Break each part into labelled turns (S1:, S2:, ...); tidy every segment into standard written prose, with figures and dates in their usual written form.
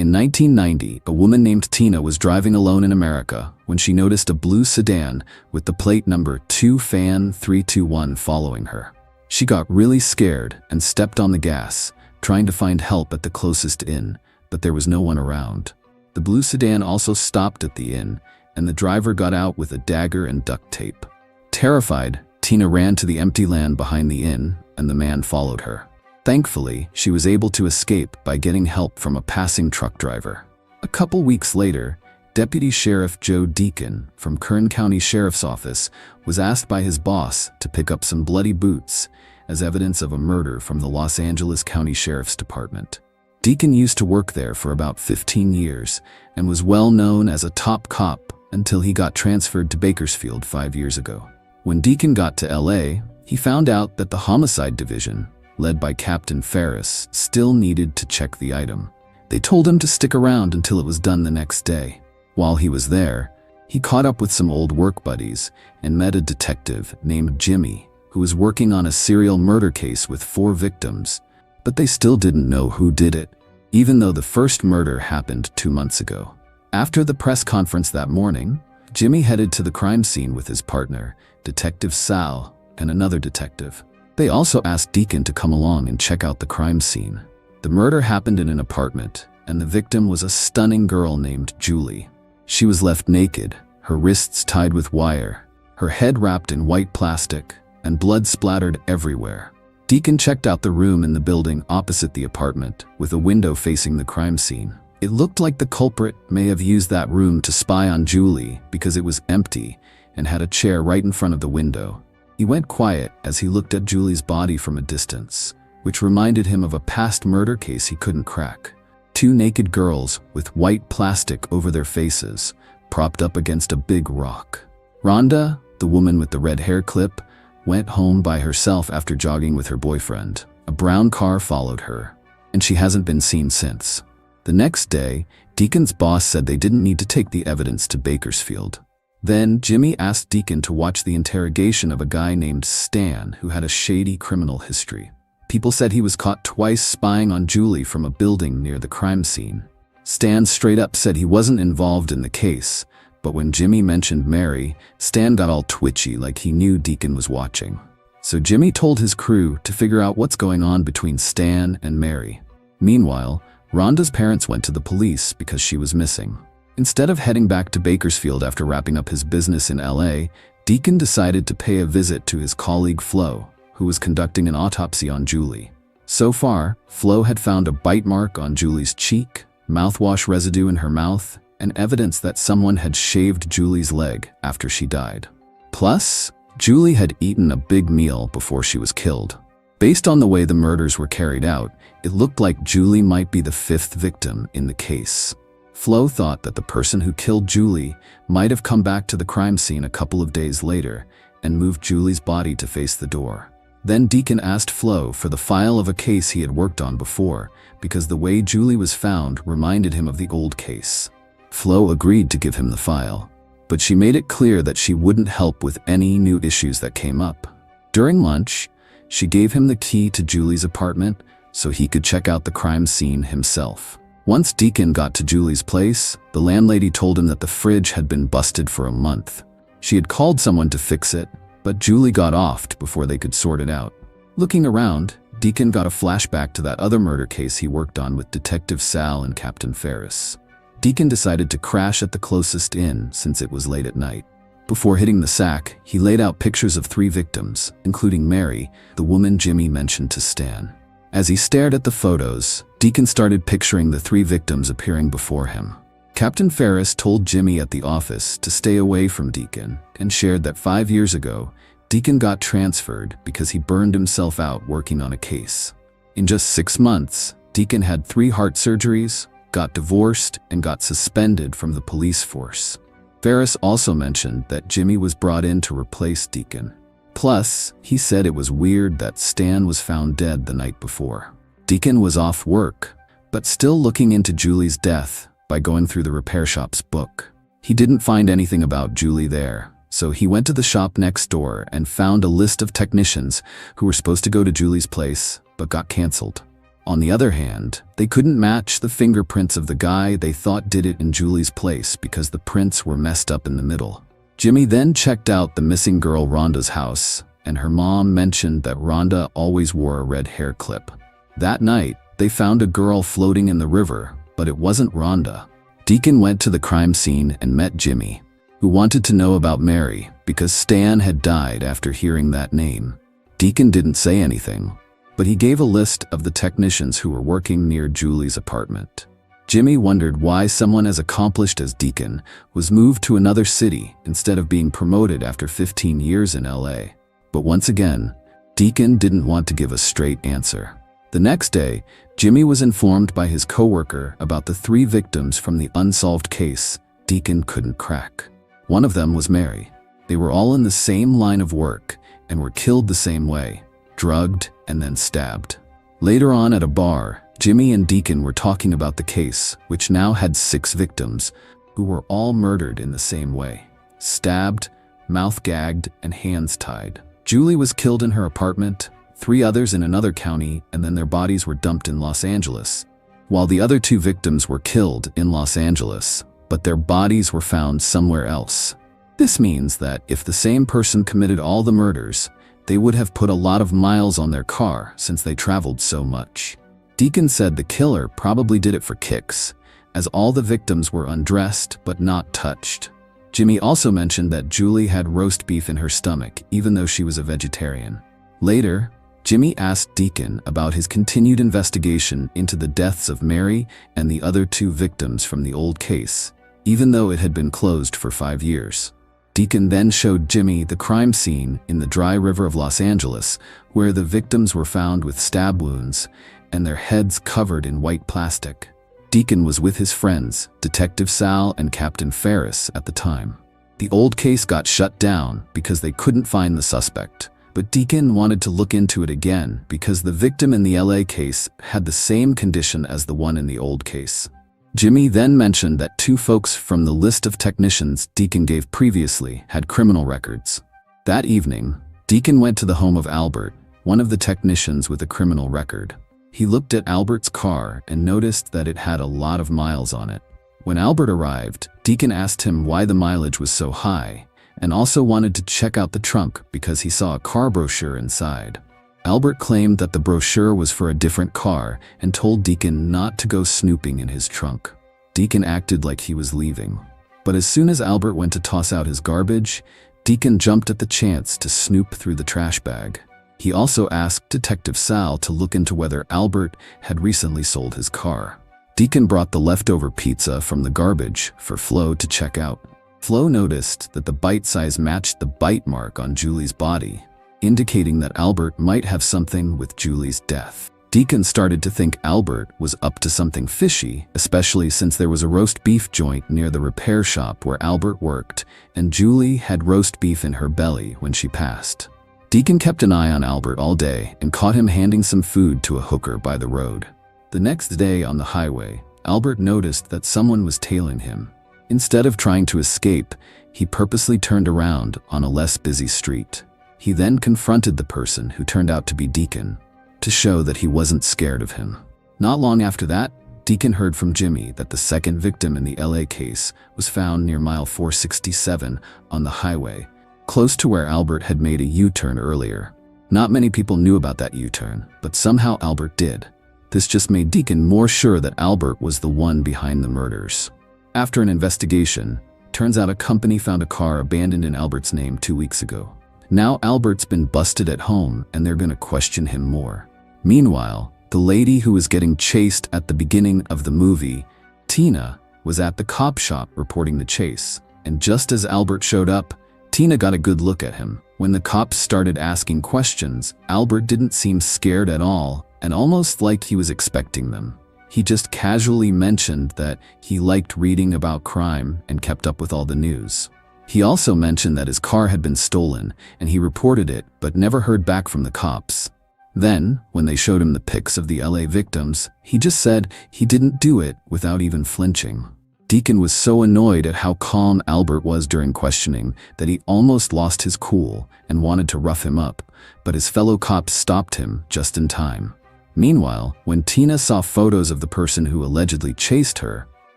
S1: In 1990, a woman named Tina was driving alone in America when she noticed a blue sedan with the plate number 2FAN321 following her. She got really scared and stepped on the gas, trying to find help at the closest inn, but there was no one around. The blue sedan also stopped at the inn, and the driver got out with a dagger and duct tape. Terrified, Tina ran to the empty land behind the inn, and the man followed her. Thankfully, she was able to escape by getting help from a passing truck driver. A couple weeks later, Deputy Sheriff Joe Deacon from Kern County Sheriff's Office was asked by his boss to pick up some bloody boots as evidence of a murder from the Los Angeles County Sheriff's Department. Deacon used to work there for about 15 years and was well known as a top cop until he got transferred to Bakersfield 5 years ago. When Deacon got to LA, he found out that the Homicide Division, led by Captain Ferris, still needed to check the item. They told him to stick around until it was done the next day. While he was there, he caught up with some old work buddies and met a detective named Jimmy, who was working on a serial murder case with 4 victims, but they still didn't know who did it, even though the first murder happened 2 months ago. After the press conference that morning, Jimmy headed to the crime scene with his partner, Detective Sal, and another detective. They also asked Deacon to come along and check out the crime scene. The murder happened in an apartment, and the victim was a stunning girl named Julie. She was left naked, her wrists tied with wire, her head wrapped in white plastic, and blood splattered everywhere. Deacon checked out the room in the building opposite the apartment, with a window facing the crime scene. It looked like the culprit may have used that room to spy on Julie because it was empty and had a chair right in front of the window. He went quiet as he looked at Julie's body from a distance, which reminded him of a past murder case he couldn't crack. 2 naked girls with white plastic over their faces, propped up against a big rock. Rhonda, the woman with the red hair clip, went home by herself after jogging with her boyfriend. A brown car followed her, and she hasn't been seen since. The next day, Deacon's boss said they didn't need to take the evidence to Bakersfield. Then Jimmy asked Deacon to watch the interrogation of a guy named Stan who had a shady criminal history. People said he was caught twice spying on Julie from a building near the crime scene. Stan straight up said he wasn't involved in the case, but when Jimmy mentioned Mary, Stan got all twitchy like he knew Deacon was watching. So Jimmy told his crew to figure out what's going on between Stan and Mary. Meanwhile, Rhonda's parents went to the police because she was missing. Instead of heading back to Bakersfield after wrapping up his business in LA, Deacon decided to pay a visit to his colleague Flo, who was conducting an autopsy on Julie. So far, Flo had found a bite mark on Julie's cheek, mouthwash residue in her mouth, and evidence that someone had shaved Julie's leg after she died. Plus, Julie had eaten a big meal before she was killed. Based on the way the murders were carried out, it looked like Julie might be the 5th victim in the case. Flo thought that the person who killed Julie might have come back to the crime scene a couple of days later and moved Julie's body to face the door. Then Deacon asked Flo for the file of a case he had worked on before because the way Julie was found reminded him of the old case. Flo agreed to give him the file, but she made it clear that she wouldn't help with any new issues that came up. During lunch, she gave him the key to Julie's apartment so he could check out the crime scene himself. Once Deacon got to Julie's place, the landlady told him that the fridge had been busted for a month. She had called someone to fix it, but Julie got offed before they could sort it out. Looking around, Deacon got a flashback to that other murder case he worked on with Detective Sal and Captain Ferris. Deacon decided to crash at the closest inn since it was late at night. Before hitting the sack, he laid out pictures of 3 victims, including Mary, the woman Jimmy mentioned to Stan. As he stared at the photos, Deacon started picturing the 3 victims appearing before him. Captain Ferris told Jimmy at the office to stay away from Deacon and shared that 5 years ago, Deacon got transferred because he burned himself out working on a case. In just 6 months, Deacon had 3 heart surgeries, got divorced, and got suspended from the police force. Ferris also mentioned that Jimmy was brought in to replace Deacon. Plus, he said it was weird that Stan was found dead the night before. Deacon was off work, but still looking into Julie's death by going through the repair shop's book. He didn't find anything about Julie there, so he went to the shop next door and found a list of technicians who were supposed to go to Julie's place but got canceled. On the other hand, they couldn't match the fingerprints of the guy they thought did it in Julie's place because the prints were messed up in the middle. Jimmy then checked out the missing girl Rhonda's house, and her mom mentioned that Rhonda always wore a red hair clip. That night, they found a girl floating in the river, but it wasn't Rhonda. Deacon went to the crime scene and met Jimmy, who wanted to know about Mary because Stan had died after hearing that name. Deacon didn't say anything, but he gave a list of the technicians who were working near Julie's apartment. Jimmy wondered why someone as accomplished as Deacon was moved to another city instead of being promoted after 15 years in LA. But once again, Deacon didn't want to give a straight answer. The next day, Jimmy was informed by his coworker about the 3 victims from the unsolved case Deacon couldn't crack. One of them was Mary. They were all in the same line of work and were killed the same way, drugged and then stabbed. Later on at a bar, Jimmy and Deacon were talking about the case, which now had 6 victims, who were all murdered in the same way. Stabbed, mouth gagged, and hands tied. Julie was killed in her apartment, 3 others in another county, and then their bodies were dumped in Los Angeles, while the other 2 victims were killed in Los Angeles, but their bodies were found somewhere else. This means that if the same person committed all the murders, they would have put a lot of miles on their car since they traveled so much. Deacon said the killer probably did it for kicks, as all the victims were undressed but not touched. Jimmy also mentioned that Julie had roast beef in her stomach, even though she was a vegetarian. Later, Jimmy asked Deacon about his continued investigation into the deaths of Mary and the other 2 victims from the old case, even though it had been closed for 5 years. Deacon then showed Jimmy the crime scene in the dry river of Los Angeles, where the victims were found with stab wounds and their heads covered in white plastic. Deacon was with his friends, Detective Sal and Captain Ferris, at the time. The old case got shut down because they couldn't find the suspect, but Deacon wanted to look into it again because the victim in the LA case had the same condition as the one in the old case. Jimmy then mentioned that 2 folks from the list of technicians Deacon gave previously had criminal records. That evening, Deacon went to the home of Albert, one of the technicians with a criminal record. He looked at Albert's car and noticed that it had a lot of miles on it. When Albert arrived, Deacon asked him why the mileage was so high, and also wanted to check out the trunk because he saw a car brochure inside. Albert claimed that the brochure was for a different car and told Deacon not to go snooping in his trunk. Deacon acted like he was leaving. But as soon as Albert went to toss out his garbage, Deacon jumped at the chance to snoop through the trash bag. He also asked Detective Sal to look into whether Albert had recently sold his car. Deacon brought the leftover pizza from the garbage for Flo to check out. Flo noticed that the bite size matched the bite mark on Julie's body, indicating that Albert might have something with Julie's death. Deacon started to think Albert was up to something fishy, especially since there was a roast beef joint near the repair shop where Albert worked, and Julie had roast beef in her belly when she passed. Deacon kept an eye on Albert all day and caught him handing some food to a hooker by the road. The next day on the highway, Albert noticed that someone was tailing him. Instead of trying to escape, he purposely turned around on a less busy street. He then confronted the person who turned out to be Deacon, to show that he wasn't scared of him. Not long after that, Deacon heard from Jimmy that the second victim in the LA case was found near mile 467 on the highway, close to where Albert had made a U-turn earlier. Not many people knew about that U-turn, but somehow Albert did. This just made Deacon more sure that Albert was the one behind the murders. After an investigation, turns out a company found a car abandoned in Albert's name 2 weeks ago. Now Albert's been busted at home and they're gonna question him more. Meanwhile, the lady who was getting chased at the beginning of the movie, Tina, was at the cop shop reporting the chase. And just as Albert showed up, Tina got a good look at him. When the cops started asking questions, Albert didn't seem scared at all and almost like he was expecting them. He just casually mentioned that he liked reading about crime and kept up with all the news. He also mentioned that his car had been stolen and he reported it but never heard back from the cops. Then, when they showed him the pics of the LA victims, he just said he didn't do it without even flinching. Deacon was so annoyed at how calm Albert was during questioning that he almost lost his cool and wanted to rough him up, but his fellow cops stopped him just in time. Meanwhile, when Tina saw photos of the person who allegedly chased her,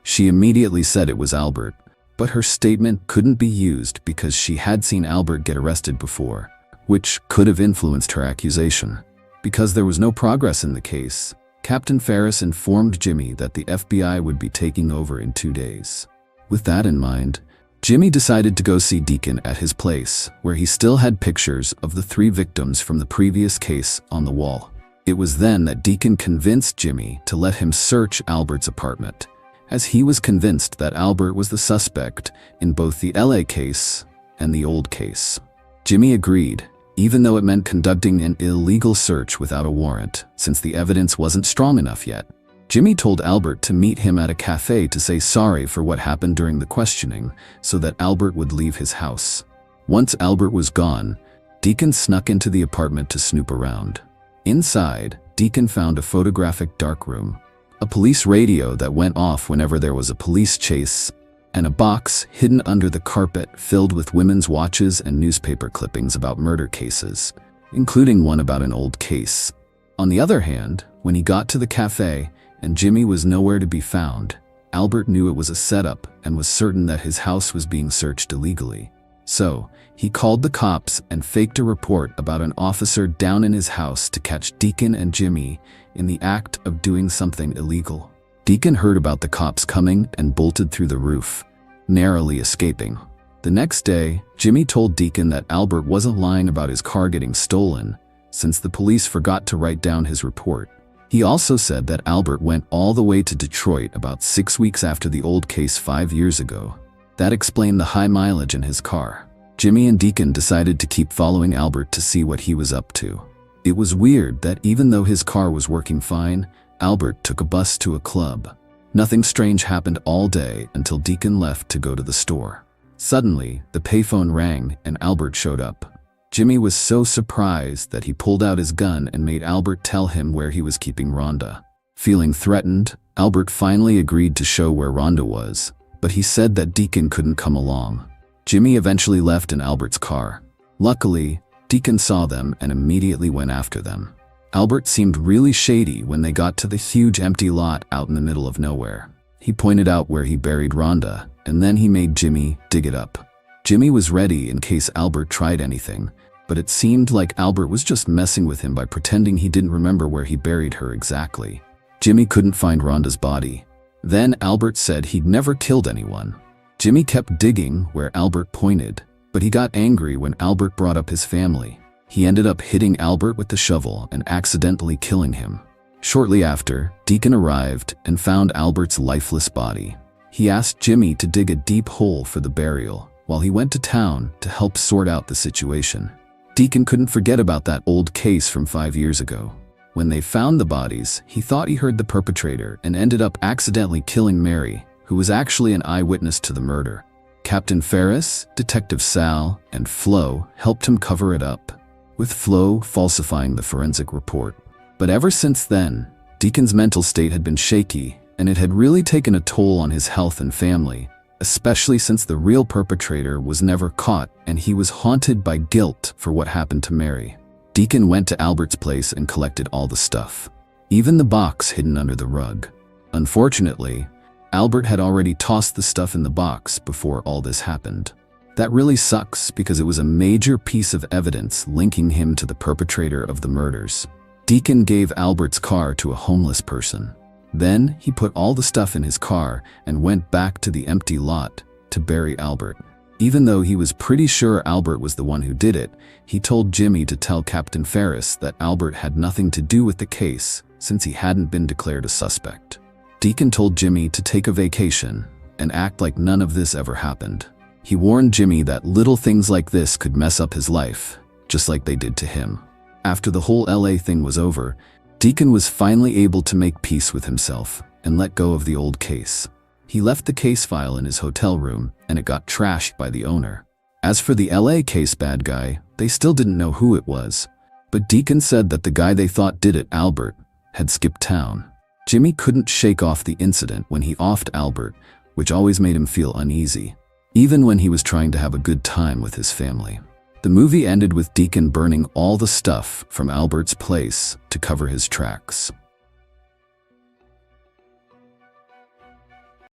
S1: she immediately said it was Albert, but her statement couldn't be used because she had seen Albert get arrested before, which could have influenced her accusation. Because there was no progress in the case, Captain Ferris informed Jimmy that the FBI would be taking over in 2 days. With that in mind, Jimmy decided to go see Deacon at his place, where he still had pictures of the 3 victims from the previous case on the wall. It was then that Deacon convinced Jimmy to let him search Albert's apartment, as he was convinced that Albert was the suspect in both the LA case and the old case. Jimmy agreed, even though it meant conducting an illegal search without a warrant, since the evidence wasn't strong enough yet. Jimmy told Albert to meet him at a cafe to say sorry for what happened during the questioning, so that Albert would leave his house. Once Albert was gone, Deacon snuck into the apartment to snoop around. Inside, Deacon found a photographic darkroom, a police radio that went off whenever there was a police chase, and a box hidden under the carpet filled with women's watches and newspaper clippings about murder cases, including one about an old case. On the other hand, when he got to the cafe and Jimmy was nowhere to be found, Albert knew it was a setup and was certain that his house was being searched illegally. So, he called the cops and faked a report about an officer down in his house to catch Deacon and Jimmy in the act of doing something illegal. Deacon heard about the cops coming and bolted through the roof, narrowly escaping. The next day, Jimmy told Deacon that Albert wasn't lying about his car getting stolen, since the police forgot to write down his report. He also said that Albert went all the way to Detroit about 6 weeks after the old case 5 years ago. That explained the high mileage in his car. Jimmy and Deacon decided to keep following Albert to see what he was up to. It was weird that even though his car was working fine, Albert took a bus to a club. Nothing strange happened all day until Deacon left to go to the store. Suddenly, the payphone rang and Albert showed up. Jimmy was so surprised that he pulled out his gun and made Albert tell him where he was keeping Rhonda. Feeling threatened, Albert finally agreed to show where Rhonda was, but he said that Deacon couldn't come along. Jimmy eventually left in Albert's car. Luckily, Deacon saw them and immediately went after them. Albert seemed really shady when they got to the huge empty lot out in the middle of nowhere. He pointed out where he buried Rhonda, and then he made Jimmy dig it up. Jimmy was ready in case Albert tried anything, but it seemed like Albert was just messing with him by pretending he didn't remember where he buried her exactly. Jimmy couldn't find Rhonda's body. Then Albert said he'd never killed anyone. Jimmy kept digging where Albert pointed, but he got angry when Albert brought up his family. He ended up hitting Albert with the shovel and accidentally killing him. Shortly after, Deacon arrived and found Albert's lifeless body. He asked Jimmy to dig a deep hole for the burial, while he went to town to help sort out the situation. Deacon couldn't forget about that old case from 5 years ago. When they found the bodies, he thought he heard the perpetrator and ended up accidentally killing Mary, who was actually an eyewitness to the murder. Captain Ferris, Detective Sal, and Flo helped him cover it up, with Flo falsifying the forensic report. But ever since then, Deacon's mental state had been shaky, and it had really taken a toll on his health and family, especially since the real perpetrator was never caught and he was haunted by guilt for what happened to Mary. Deacon went to Albert's place and collected all the stuff, even the box hidden under the rug. Unfortunately, Albert had already tossed the stuff in the box before all this happened. That really sucks because it was a major piece of evidence linking him to the perpetrator of the murders. Deacon gave Albert's car to a homeless person. Then he put all the stuff in his car and went back to the empty lot to bury Albert. Even though he was pretty sure Albert was the one who did it, he told Jimmy to tell Captain Ferris that Albert had nothing to do with the case since he hadn't been declared a suspect. Deacon told Jimmy to take a vacation and act like none of this ever happened. He warned Jimmy that little things like this could mess up his life, just like they did to him. After the whole LA thing was over, Deacon was finally able to make peace with himself and let go of the old case. He left the case file in his hotel room and it got trashed by the owner. As for the LA case bad guy, they still didn't know who it was, but Deacon said that the guy they thought did it, Albert, had skipped town. Jimmy couldn't shake off the incident when he offed Albert, which always made him feel uneasy, even when he was trying to have a good time with his family. The movie ended with Deacon burning all the stuff from Albert's place to cover his tracks.